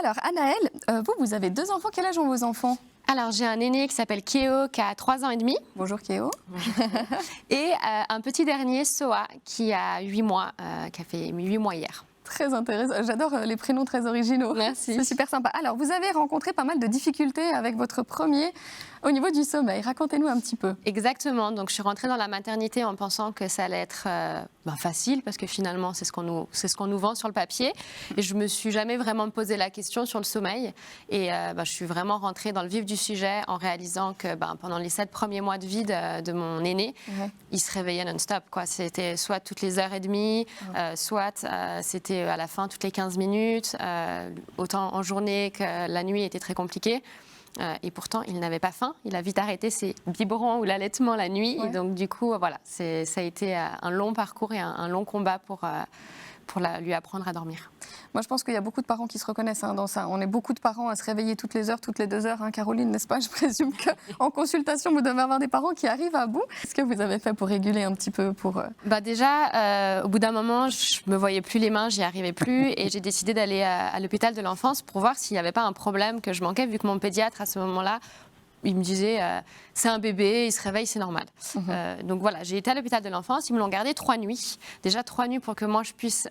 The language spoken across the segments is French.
Alors, Anaëlle, vous avez 2 enfants. Quel âge ont vos enfants? Alors, j'ai un aîné qui s'appelle Kéo, qui a 3 ans et demi. Bonjour Kéo. Et un petit dernier, Soa, qui a 8 mois, qui a fait 8 mois hier. Très intéressant. J'adore les prénoms très originaux. Merci. C'est super sympa. Alors, vous avez rencontré pas mal de difficultés avec votre premier au niveau du sommeil. Racontez-nous un petit peu. Exactement. Donc, je suis rentrée dans la maternité en pensant que ça allait être facile, parce que finalement, c'est ce qu'on nous vend sur le papier. Et je me suis jamais vraiment posé la question sur le sommeil. Et je suis vraiment rentrée dans le vif du sujet en réalisant que pendant les 7 premiers mois de vie de mon aîné, il se réveillait non-stop, quoi. C'était soit toutes les heures et demie, soit c'était à la fin toutes les 15 minutes, autant en journée que la nuit était très compliquée. Et pourtant, il n'avait pas faim. Il a vite arrêté ses biberons ou l'allaitement la nuit. Ouais. Et donc, du coup, voilà, ça a été un long parcours et un long combat pour lui apprendre à dormir. Moi, je pense qu'il y a beaucoup de parents qui se reconnaissent dans ça. On est beaucoup de parents à se réveiller toutes les heures, toutes les 2 heures. Caroline, n'est-ce pas? Je présume qu'en consultation, vous devez avoir des parents qui arrivent à bout. Qu'est-ce que vous avez fait pour réguler un petit peu Déjà, au bout d'un moment, je me voyais plus les mains, j'y arrivais plus. Et j'ai décidé d'aller à l'hôpital de l'enfance pour voir s'il n'y avait pas un problème que je manquais, vu que mon pédiatre, à ce moment-là, il me disait, c'est un bébé, il se réveille, c'est normal. Donc voilà, j'ai été à l'hôpital de l'enfance, ils me l'ont gardé 3 nuits. Déjà 3 nuits pour que moi, je puisse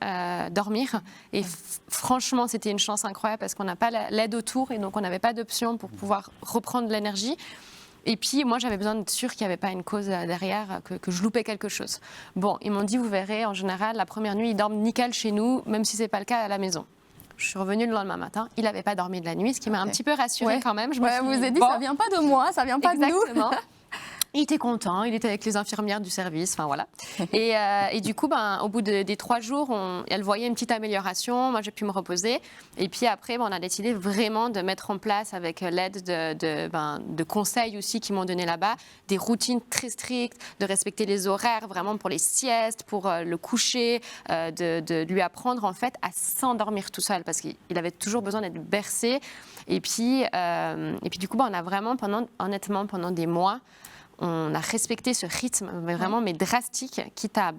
dormir. Et franchement, c'était une chance incroyable parce qu'on n'a pas l'aide autour et donc on n'avait pas d'option pour pouvoir reprendre de l'énergie. Et puis, moi, j'avais besoin d'être sûre qu'il n'y avait pas une cause derrière, que je loupais quelque chose. Bon, ils m'ont dit, vous verrez, en général, la première nuit, ils dorment nickel chez nous, même si ce n'est pas le cas à la maison. Je suis revenue le lendemain matin, il n'avait pas dormi de la nuit, ce qui m'a un petit peu rassurée quand même. Je me suis dit, ça ne vient pas de moi, ça ne vient pas de nous. Exactement. Il était content, il était avec les infirmières du service, enfin voilà. Et du coup, au bout des 3 jours, elle voyait une petite amélioration, moi j'ai pu me reposer. Et puis après, on a décidé vraiment de mettre en place, avec l'aide de conseils aussi qui m'ont donné là-bas, des routines très strictes, de respecter les horaires vraiment pour les siestes, pour le coucher, de lui apprendre en fait à s'endormir tout seul parce qu'il avait toujours besoin d'être bercé. Et puis du coup, on a vraiment, honnêtement, pendant des mois, on a respecté ce rythme vraiment, mais drastique, quitte à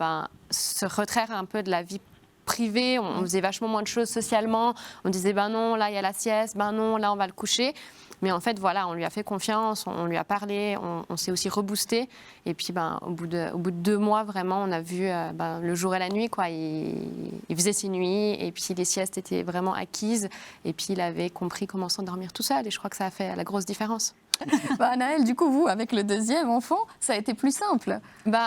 se retraire un peu de la vie privée. On faisait vachement moins de choses socialement. On disait, non, là, il y a la sieste. Non, là, on va le coucher. Mais en fait, voilà, on lui a fait confiance, on lui a parlé, on s'est aussi reboosté. Et puis, au bout de 2 mois, vraiment, on a vu le jour et la nuit, quoi. Il faisait ses nuits et puis les siestes étaient vraiment acquises. Et puis, il avait compris comment s'endormir tout seul. Et je crois que ça a fait la grosse différence. Anaëlle, du coup, vous, avec le 2e enfant, ça a été plus simple.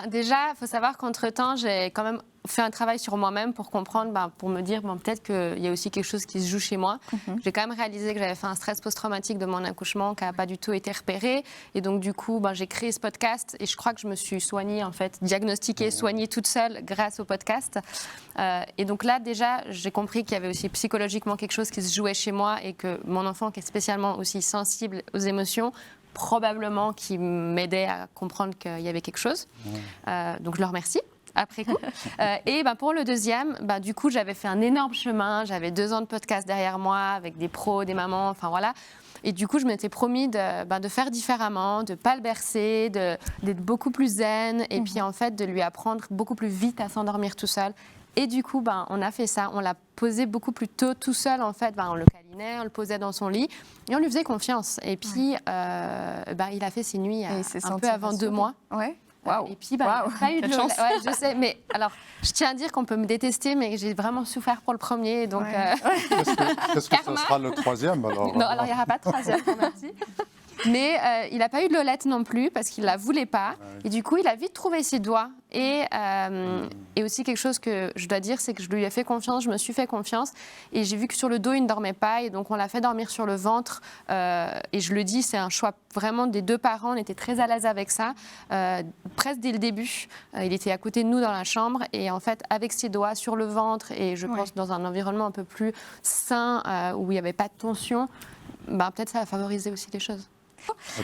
Déjà, il faut savoir qu'entre-temps, j'ai quand même fait un travail sur moi-même pour comprendre, pour me dire peut-être qu'il y a aussi quelque chose qui se joue chez moi. J'ai quand même réalisé que j'avais fait un stress post-traumatique de mon accouchement qui n'a pas du tout été repéré. Et donc, du coup, j'ai créé ce podcast et je crois que je me suis soignée, en fait, diagnostiquée, soignée toute seule grâce au podcast. Et donc là, déjà, j'ai compris qu'il y avait aussi psychologiquement quelque chose qui se jouait chez moi et que mon enfant, qui est spécialement aussi sensible aux émotions, probablement qui m'aidait à comprendre qu'il y avait quelque chose. Donc, je le remercie. Après coup. Et pour le 2e, du coup, j'avais fait un énorme chemin. J'avais 2 ans de podcast derrière moi avec des pros, des mamans, enfin voilà. Et du coup, je m'étais promis de faire différemment, de ne pas le bercer, d'être beaucoup plus zen et puis en fait de lui apprendre beaucoup plus vite à s'endormir tout seul. Et du coup, on a fait ça. On l'a posé beaucoup plus tôt tout seul, en fait. On le câlinait, on le posait dans son lit et on lui faisait confiance. Et puis, il a fait ses nuits un peu avant 2 mois. Ouais. Wow. Et puis, il n'a pas eu de chance. Ouais, je sais, mais alors, je tiens à dire qu'on peut me détester, mais j'ai vraiment souffert pour le premier. Donc, Qu'est-ce que ça sera le 3e alors? Non, alors il n'y aura pas de 3e, merci. Mais il n'a pas eu de Lolette non plus parce qu'il ne la voulait pas. Et du coup, il a vite trouvé ses doigts. Et aussi quelque chose que je dois dire, c'est que je lui ai fait confiance, je me suis fait confiance. Et j'ai vu que sur le dos, il ne dormait pas. Et donc, on l'a fait dormir sur le ventre. Et je le dis, c'est un choix vraiment des 2 parents. On était très à l'aise avec ça. Presque dès le début, il était à côté de nous dans la chambre. Et en fait, avec ses doigts sur le ventre, et je pense dans un environnement un peu plus sain, où il n'y avait pas de tension, peut-être ça a favorisé aussi les choses.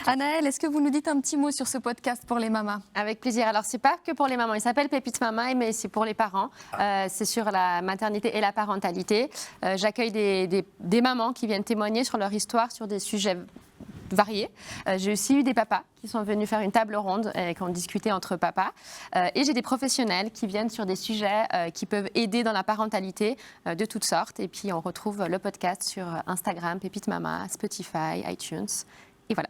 Anaëlle, est-ce que vous nous dites un petit mot sur ce podcast pour les mamas? Avec plaisir. Alors, c'est pas que pour les mamans. Il s'appelle Pépite Mama, mais c'est pour les parents. C'est sur la maternité et la parentalité. J'accueille des mamans qui viennent témoigner sur leur histoire, sur des sujets variés. J'ai aussi eu des papas qui sont venus faire une table ronde et qui ont discuté entre papas. Et j'ai des professionnels qui viennent sur des sujets qui peuvent aider dans la parentalité de toutes sortes. Et puis, on retrouve le podcast sur Instagram, Pépite Mama, Spotify, iTunes. Et voilà.